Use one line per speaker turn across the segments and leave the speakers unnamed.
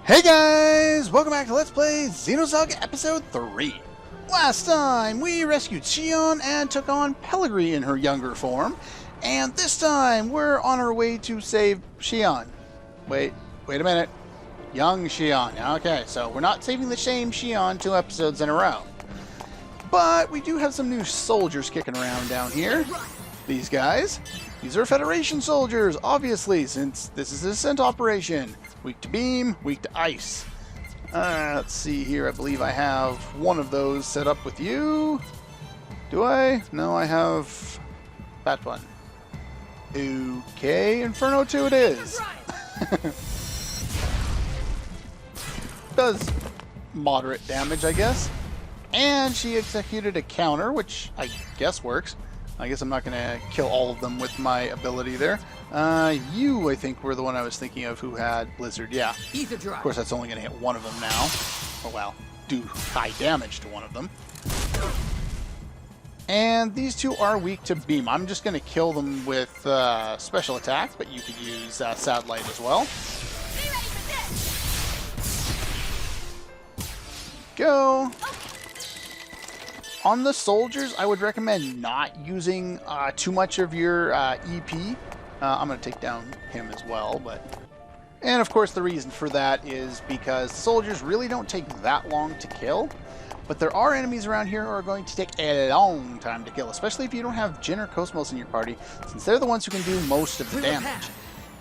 Hey guys! Welcome back to Let's Play Xenosaga Episode 3. Last time, we rescued Xion and took on Pellegrini in her younger form. And this time, we're on our way to save Xion. Wait a minute. Young Xion. Okay, so we're not saving the same Xion 2 episodes in a row. But we do have some new soldiers kicking around down here. These guys. These are Federation soldiers, obviously, since this is a descent operation. Weak to beam, weak to ice. Let's see here. I believe I have one of those set up with you. Do I? No, I have that one. Okay, Inferno 2 it is. Does moderate damage, I guess. And she executed a counter, which I guess works. I guess I'm not going to kill all of them with my ability there. You, I think, were the one I was thinking of who had Blizzard. Yeah. Of course, that's only going to hit one of them now. Oh, well, do high damage to one of them. And these two are weak to beam. I'm just going to kill them with special attacks, but you could use Satellite as well. Go. On the soldiers, I would recommend not using too much of your EP. I'm going to take down him as well, but... And of course the reason for that is because soldiers really don't take that long to kill, but there are enemies around here who are going to take a long time to kill, especially if you don't have Jin or KOS-MOS in your party, since they're the ones who can do most of the damage.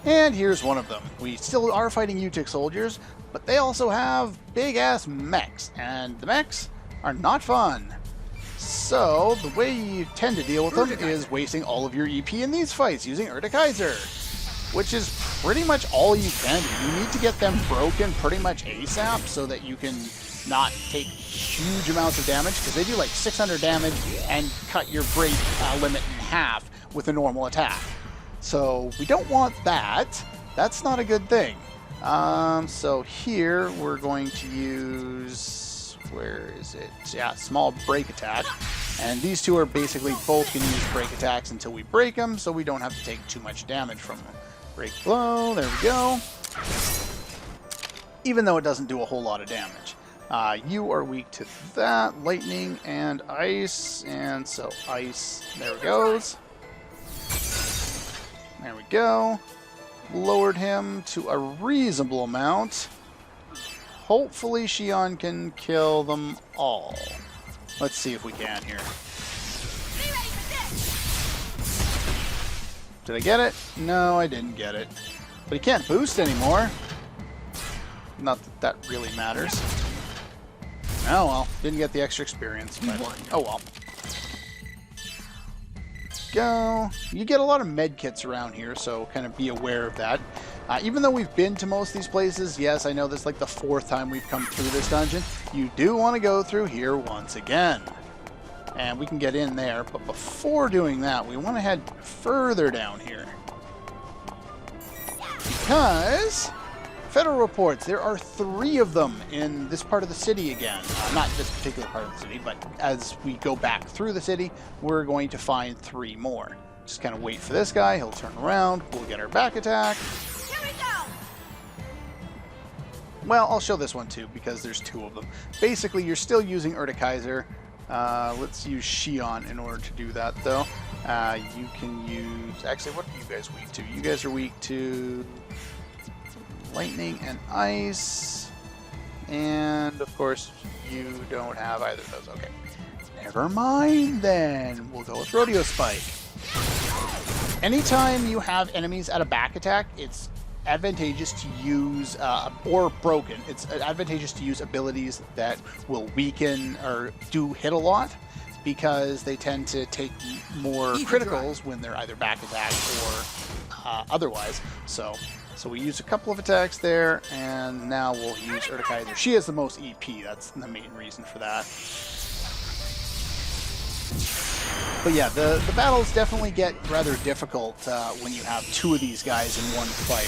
And here's one of them. We still are fighting UTIC soldiers, but they also have big-ass mechs, and the mechs are not fun. So, the way you tend to deal with them is wasting all of your EP in these fights using Kaiser, which is pretty much all you can do. You need to get them broken pretty much ASAP so that you can not take huge amounts of damage, because they do like 600 damage and cut your break limit in half with a normal attack. So, we don't want that. That's not a good thing. So here we're going to use... Where is it? Yeah, small break attack. And these two are basically both going to use break attacks until we break them, so we don't have to take too much damage from them. Break blow, there we go. Even though it doesn't do a whole lot of damage. You are weak to that, lightning and ice, and so ice, there it goes. There we go. Lowered him to a reasonable amount. Hopefully Xion can kill them all. Let's see if we can here. Did I get it? No, I didn't get it. But he can't boost anymore. Not that that really matters. Oh well, didn't get the extra experience, but oh well. Go. You get a lot of med kits around here, so kind of be aware of that. Even though we've been to most of these places, yes, I know this is like the 4th time we've come through this dungeon, you do want to go through here once again. And we can get in there, but before doing that, we want to head further down here. Because, federal reports, there are 3 of them in this part of the city again. Not this particular part of the city, but as we go back through the city, we're going to find 3 more. Just kind of wait for this guy, he'll turn around, we'll get our back attack. Well, I'll show this one too, because there's 2 of them. Basically, you're still using Kaiser. Let's use Xion in order to do that, though. You can use... Actually, what are you guys weak to? You guys are weak to lightning and ice. And, of course, you don't have either of those. Okay. Never mind, then. We'll go with Rodeo Spike. Anytime you have enemies at a back attack, it's advantageous to use, or broken, it's advantageous to use abilities that will weaken or do hit a lot, because they tend to take more criticals when they're either back attack or otherwise. So we use a couple of attacks there, and now we'll use Kaiser. She has the most EP, that's the main reason for that. But yeah, the battles definitely get rather difficult when you have 2 of these guys in one fight.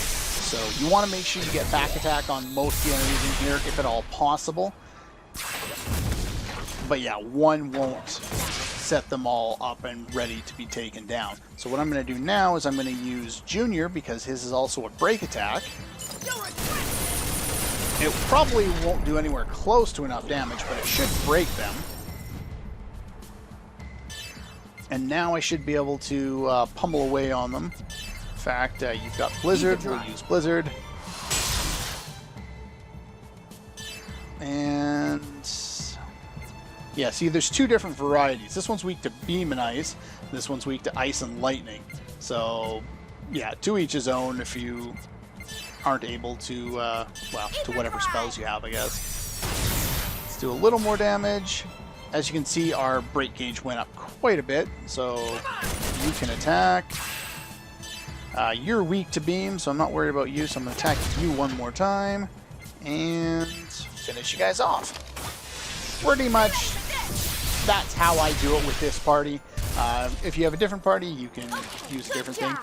So you want to make sure you get back attack on most of the enemies in here, if at all possible. But yeah, one won't set them all up and ready to be taken down. So what I'm going to do now is I'm going to use Junior, because his is also a break attack. It probably won't do anywhere close to enough damage, but it should break them. And now I should be able to pummel away on them. In fact, you've got Blizzard. We'll use Blizzard. And yeah, see, there's two different varieties. This one's weak to beam and ice. This one's weak to ice and lightning. So yeah, to each his own if you aren't able to, well, to whatever spells you have, I guess. Let's do a little more damage. As you can see, our break gauge went up quite a bit, so you can attack. You're weak to beam, so I'm not worried about you, so I'm going to attack you one more time. And finish you guys off. Pretty much that's how I do it with this party. If you have a different party, you can use a different thing.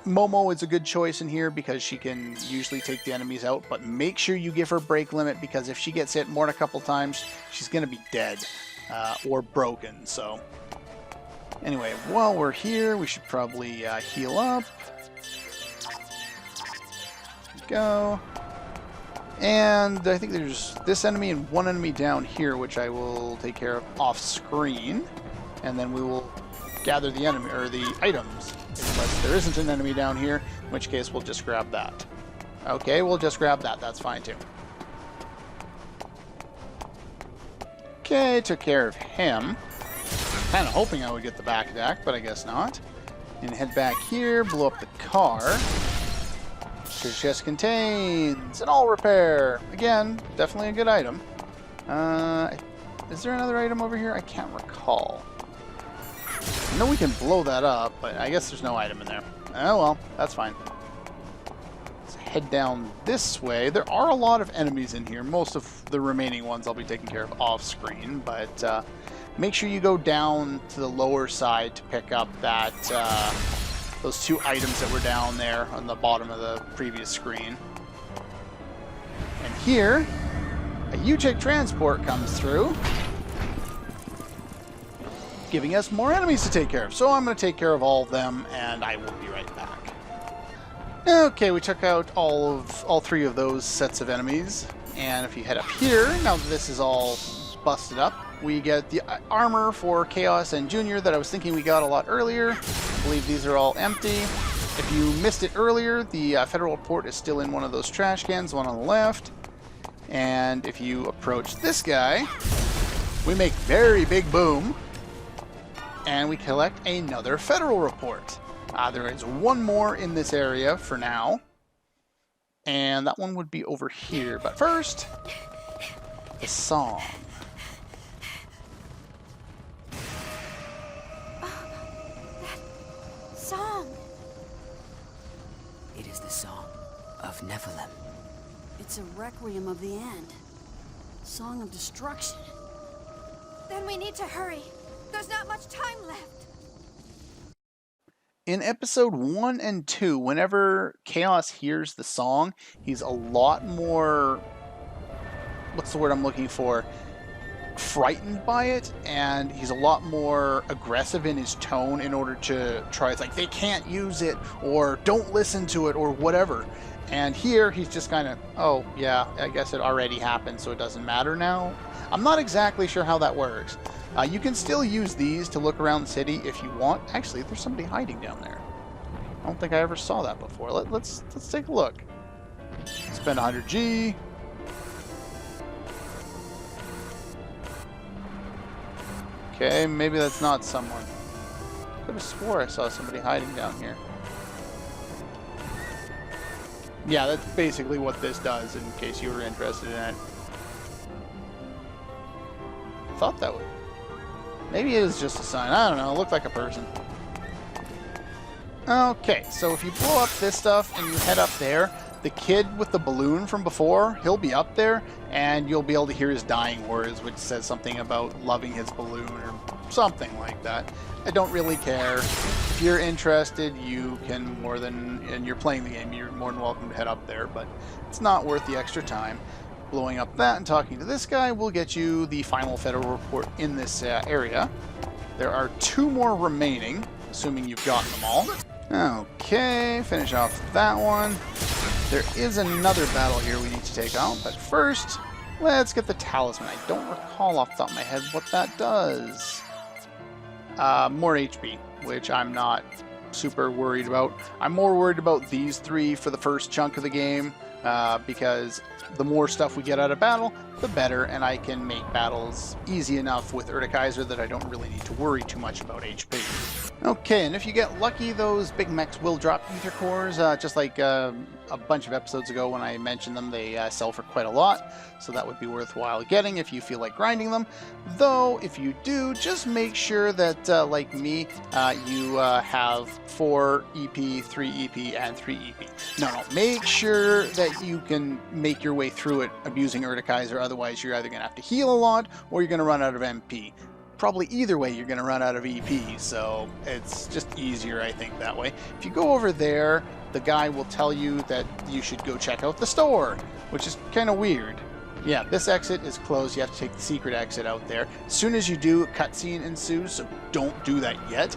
Momo is a good choice in here because she can usually take the enemies out, but make sure you give her break limit because if she gets hit more than a couple times, she's going to be dead or broken. So anyway, while we're here, we should probably heal up. Go. And I think there's this enemy and one enemy down here, which I will take care of off screen, and then we will gather the enemy or the items. Unless there isn't an enemy down here, in which case we'll just grab that. Okay, we'll just grab that. That's fine too. Okay, took care of him. Kind of hoping I would get the back attack, but I guess not. And head back here, blow up the car. Which just contains an all repair. Again, definitely a good item. Is there another item over here? I can't recall. I know we can blow that up, but I guess there's no item in there. Oh well, that's fine. Let's head down this way. There are a lot of enemies in here. Most of the remaining ones I'll be taking care of off screen, but make sure you go down to the lower side to pick up that those two items that were down there on the bottom of the previous screen. And here, a U-Tick transport comes through, giving us more enemies to take care of. So I'm going to take care of all of them, and I will be right back. Okay, we took out all three of those sets of enemies. And if you head up here, now that this is all busted up, we get the armor for Chaos and Junior that I was thinking we got a lot earlier. I believe these are all empty. If you missed it earlier, the Federal Report is still in one of those trash cans, one on the left. And if you approach this guy, we make very big boom. And we collect another Federal Report. There is one more in this area for now. And that one would be over here. But first, the song.
Song.
It is the song of Nephilim.
It's a requiem of the end. Song of destruction.
Then we need to hurry. There's not much time left.
In episode 1 and 2, whenever Chaos hears the song, he's a lot more, what's the word I'm looking for, frightened by it, and he's a lot more aggressive in his tone in order to try. It's like, they can't use it, or don't listen to it, or whatever. And here, he's just kind of, oh, yeah, I guess it already happened, so it doesn't matter now. I'm not exactly sure how that works. You can still use these to look around the city if you want. Actually, there's somebody hiding down there. I don't think I ever saw that before. Let's take a look. Spend 100G. Okay, maybe that's not someone. I could have swore I saw somebody hiding down here. Yeah, that's basically what this does, in case you were interested in it. I thought that would... Maybe it is just a sign. I don't know. It looked like a person. Okay, so if you blow up this stuff and you head up there, the kid with the balloon from before, he'll be up there, and you'll be able to hear his dying words, which says something about loving his balloon or something like that. I don't really care. If you're interested, you can and you're playing the game, you're more than welcome to head up there, but it's not worth the extra time. Blowing up that and talking to this guy will get you the final Federal Report in this area. There are 2 more remaining, assuming you've gotten them all. Okay, finish off that one. There is another battle here we need to take out, but first, let's get the talisman. I don't recall off the top of my head what that does. More HP, which I'm not super worried about. I'm more worried about these three for the first chunk of the game, because the more stuff we get out of battle, the better, and I can make battles easy enough with Urtikaiser that I don't really need to worry too much about HP. Okay, and if you get lucky, those big mechs will drop ether cores, just like a bunch of episodes ago when I mentioned them. They sell for quite a lot, so that would be worthwhile getting if you feel like grinding them. Though, if you do, just make sure that, like me, you have 4 EP, 3 EP, and 3 EP. No, make sure that you can make your way through it abusing Urtikaiser, otherwise you're either going to have to heal a lot, or you're going to run out of MP. Probably either way you're going to run out of EP, so it's just easier, I think, that way. If you go over there, the guy will tell you that you should go check out the store, which is kind of weird. Yeah, this exit is closed. You have to take the secret exit out there. As soon as you do, a cutscene ensues, so don't do that yet.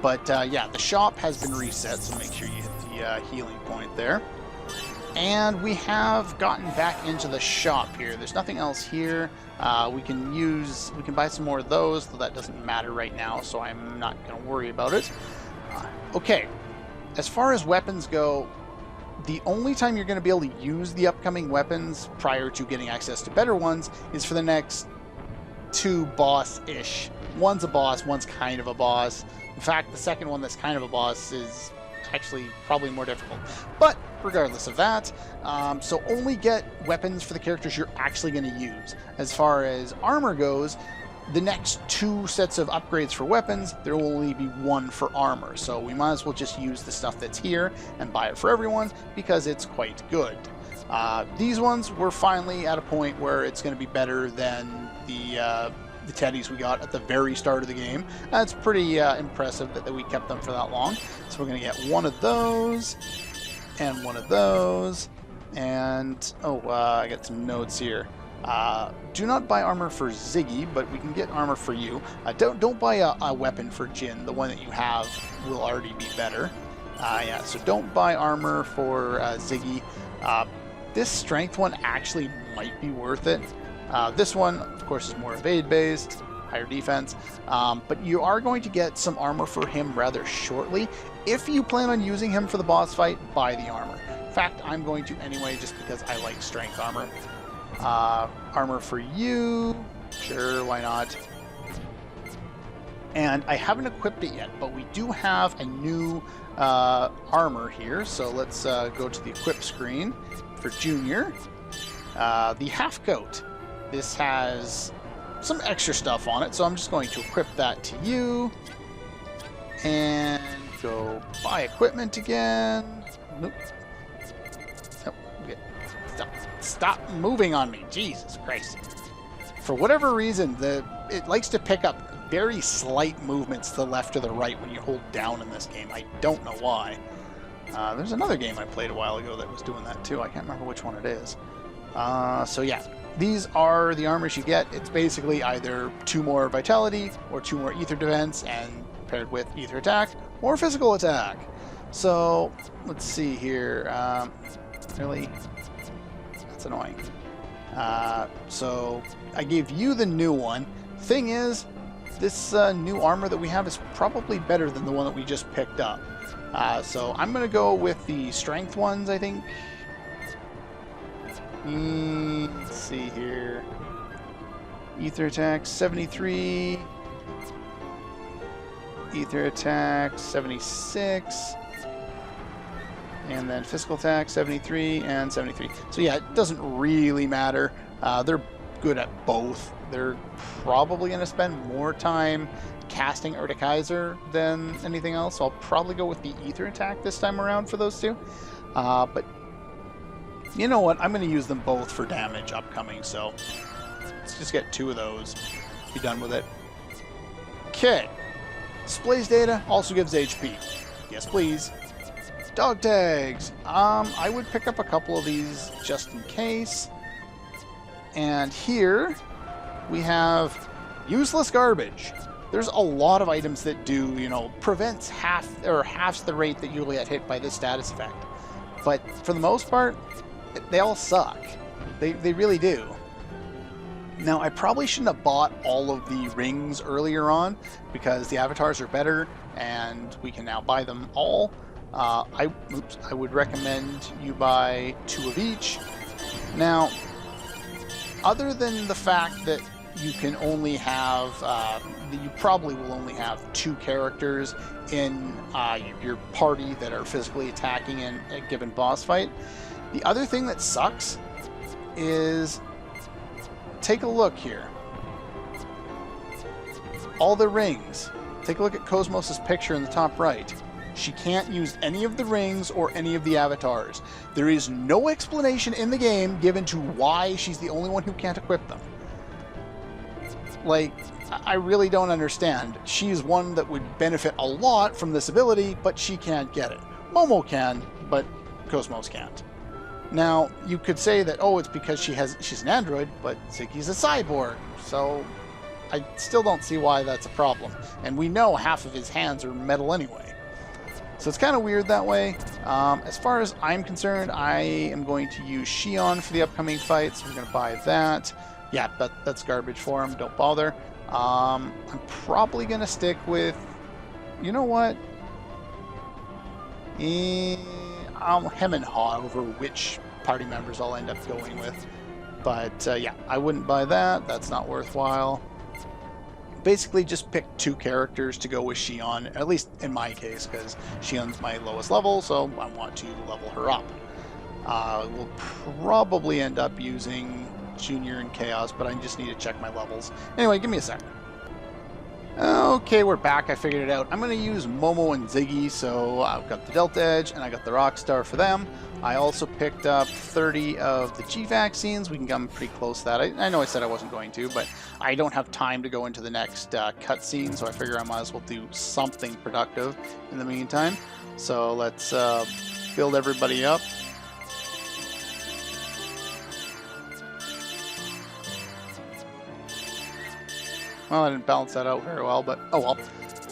But yeah, the shop has been reset, so make sure you hit the healing point there. And we have gotten back into the shop here. There's nothing else here. We can buy some more of those, though that doesn't matter right now, so I'm not going to worry about it. Okay, as far as weapons go, the only time you're going to be able to use the upcoming weapons prior to getting access to better ones is for the next 2 boss-ish. One's a boss, one's kind of a boss. In fact, the second one that's kind of a boss is actually probably more difficult. But regardless of that, so only get weapons for the characters you're actually going to use. As far as armor goes, the next 2 sets of upgrades for weapons, there will only be 1 for armor. So we might as well just use the stuff that's here and buy it for everyone because it's quite good. These ones, we're finally at a point where it's going to be better than the teddies we got at the very start of the game. That's pretty impressive that we kept them for that long. So we're going to get 1 of those, and 1 of those, and I got some notes here. Do not buy armor for Ziggy, but we can get armor for you. Don't buy a weapon for Jin. The one that you have will already be better. Yeah, so don't buy armor for Ziggy. This strength one actually might be worth it. This one, of course, is more evade-based, higher defense, but you are going to get some armor for him rather shortly. If you plan on using him for the boss fight, buy the armor. In fact, I'm going to anyway, just because I like strength armor. Armor for you, sure, why not? And I haven't equipped it yet, but we do have a new armor here, so let's go to the equip screen for Junior. The half coat. This has some extra stuff on it, so I'm just going to equip that to you. And go buy equipment again. Nope. Nope. Okay. Stop moving on me. Jesus Christ. For whatever reason, it likes to pick up very slight movements to the left or the right when you hold down in this game. I don't know why. There's another game I played a while ago that was doing that too. I can't remember which one it is. So yeah. These are the armors you get. It's basically either 2 more vitality or 2 more ether defense, and paired with ether attack or physical attack. So let's see here. Really, that's annoying. So I gave you the new one. Thing is, this new armor that we have is probably better than the one that we just picked up. So I'm gonna go with the strength ones, I think. Let's see here. Ether attack 73. Ether attack 76. And then physical attack 73 and 73. So yeah, it doesn't really matter. They're good at both. They're probably going to spend more time casting Urtikaiser than anything else. So I'll probably go with the ether attack this time around for those 2. But you know what? I'm going to use them both for damage upcoming, so let's just get 2 of those. Be done with it. Okay. Displays data, also gives HP. Yes, please. Dog tags. I would pick up a couple of these just in case. And here we have useless garbage. There's a lot of items that do, prevents half the rate that you'll get hit by this status effect. but for the most part, they all suck. They really do. Now, I probably shouldn't have bought all of the rings earlier on because the avatars are better and we can now buy them all. I would recommend you buy 2 of each. Now, other than the fact that you can only have, you probably will only have 2 characters in your party that are physically attacking in a given boss fight. The other thing that sucks is, take a look here. All the rings. Take a look at KOS-MOS's picture in the top right. She can't use any of the rings or any of the avatars. There is no explanation in the game given to why she's the only one who can't equip them. Like, I really don't understand. She's one that would benefit a lot from this ability, but she can't get it. Momo can, but KOS-MOS can't. Now, you could say that, oh, it's because she's an android, but Ziggy's a cyborg, so I still don't see why that's a problem. And we know half of his hands are metal anyway. So it's kind of weird that way. As far as I'm concerned, I am going to use Xion for the upcoming fight, so we're going to buy that. Yeah, that's garbage for him, don't bother. I'm probably going to stick with... You know what? I'll hem and haw over which party members I'll end up going with. But yeah, I wouldn't buy that. That's not worthwhile. Basically, just pick 2 characters to go with Xion, at least in my case, because Xion's my lowest level, so I want to level her up. We'll probably end up using Junior and Chaos, but I just need to check my levels. Anyway, give me a second. Okay, we're back. I figured it out. I'm going to use Momo and Ziggy, so I've got the Delta Edge, and I got the Rockstar for them. I also picked up 30 of the G vaccines. We can come pretty close to that. I know I said I wasn't going to, but I don't have time to go into the next cutscene, so I figure I might as well do something productive in the meantime. So let's build everybody up. Well, I didn't balance that out very well, but oh well.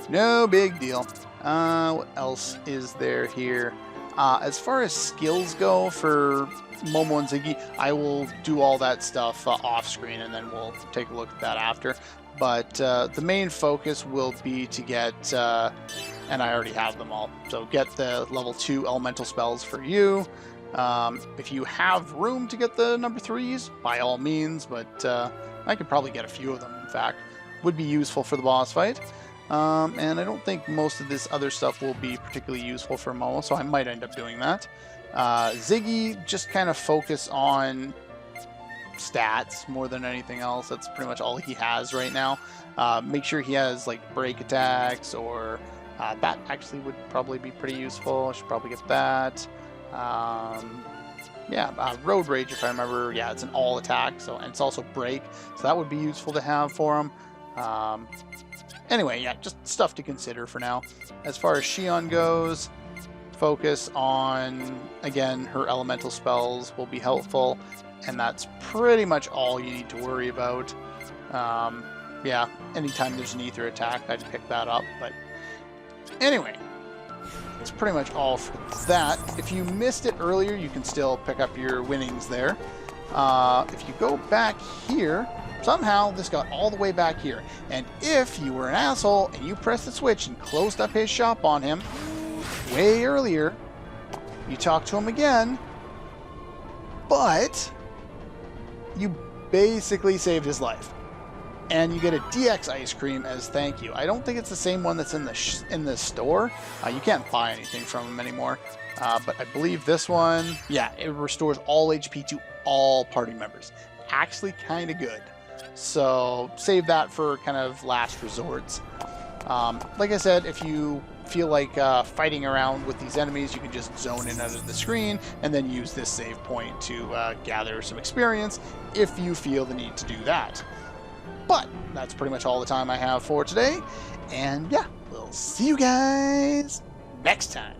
No big deal. What else is there here? As far as skills go for Momo and Ziggy, I will do all that stuff off screen and then we'll take a look at that after. But the main focus will be to get, and I already have them all, so get the level 2 elemental spells for you. If you have room to get the number 3s, by all means, but I could probably get a few of them, in fact. Would be useful for the boss fight. And I don't think most of this other stuff will be particularly useful for Momo, so I might end up doing that. Ziggy, just kind of focus on stats more than anything else. That's pretty much all he has right now. Make sure he has like break attacks, or that actually would probably be pretty useful. I should probably get that. Yeah, Road Rage, if I remember, yeah, it's an all attack, so, and it's also break, so that would be useful to have for him. Anyway, yeah, just stuff to consider for now. As far as Xion goes, focus on, again, her elemental spells will be helpful, and that's pretty much all you need to worry about. Yeah, anytime there's an ether attack, I'd pick that up, but anyway, that's pretty much all for that. If you missed it earlier, you can still pick up your winnings there. If you go back here, somehow this got all the way back here. And if you were an asshole and you pressed the switch and closed up his shop on him way earlier, you talk to him again, but you basically saved his life. And you get a DX ice cream as thank you. I don't think it's the same one that's in the store. You can't buy anything from them anymore. But I believe this one, yeah, it restores all HP to all party members. Actually kind of good. So save that for kind of last resorts. Like I said, if you feel like fighting around with these enemies, you can just zone in out of the screen and then use this save point to gather some experience if you feel the need to do that. But that's pretty much all the time I have for today. And yeah, we'll see you guys next time.